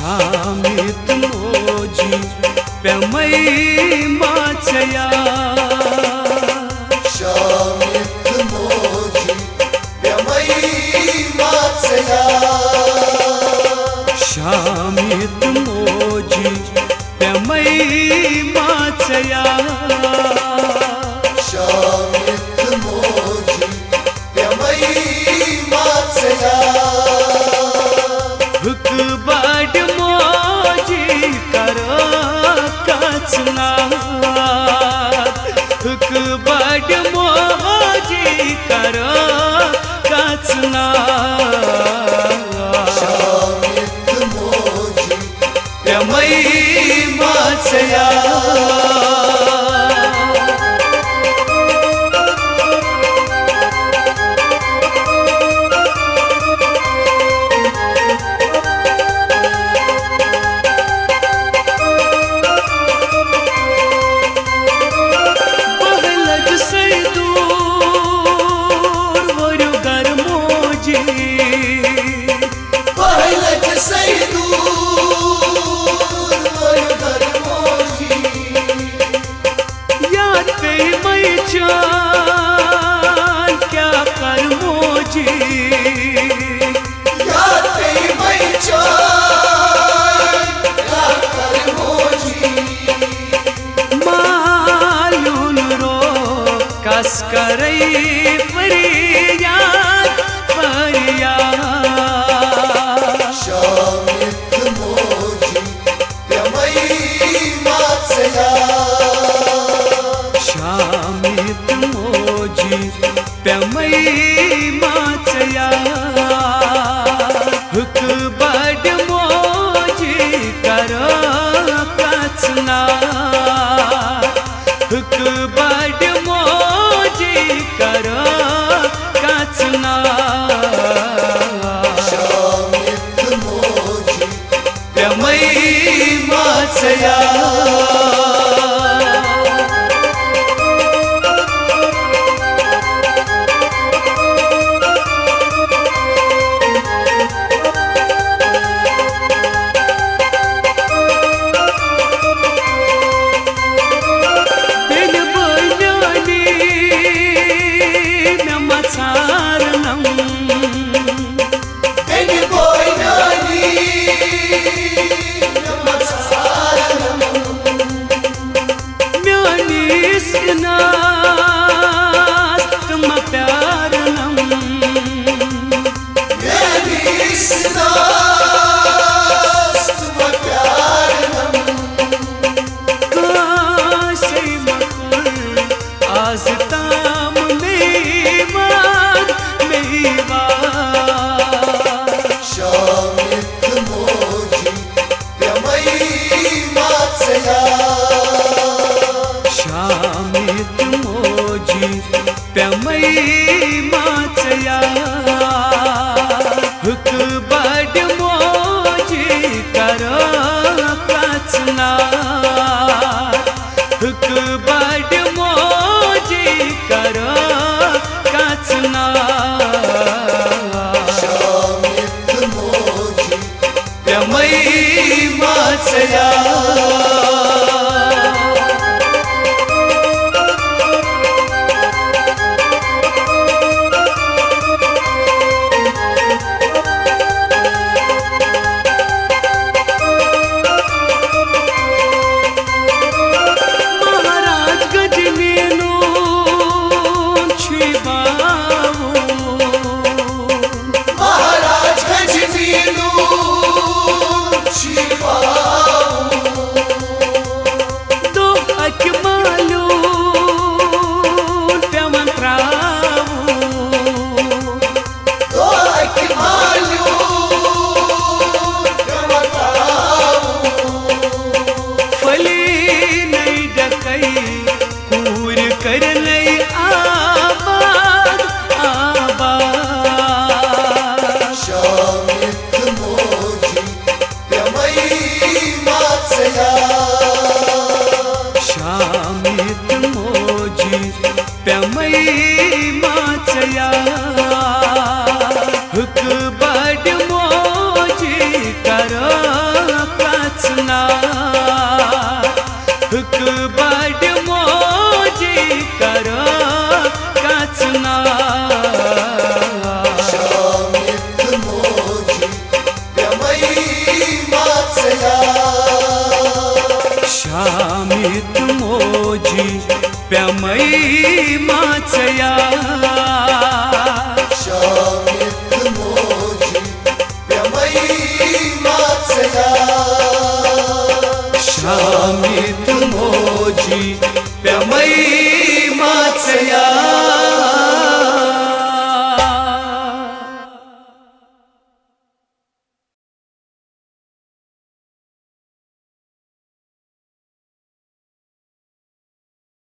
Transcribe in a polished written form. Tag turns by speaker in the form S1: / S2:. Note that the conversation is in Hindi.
S1: शामित मोजी प्यमई माचया
S2: शामित मोजी प्यमई माचया
S1: शामित मोजी प्यमई माचया
S2: शामित मोजी प्यमई माचया
S1: हुक बड मोजी करो कचना हुक बड मोजी करो कचना
S2: शामित मोजी
S1: प्यमई माचया करई फरियाद फरियाद
S2: शामित मोजी प्यमई माचया
S1: शामित मोजी प्यमई माचया हुक बड मोजी करो कचना हुक बड करो कचना
S2: शामित मोजी
S1: प्यमई माचया शामित मोजी प्यमई माचया हुक बड मोजी करो कचना हुक बड मोजी करो कचना
S2: शामित मोजी
S1: प्यमई माचया
S2: शामित मोजी प्यमई
S1: प्यमयी माचया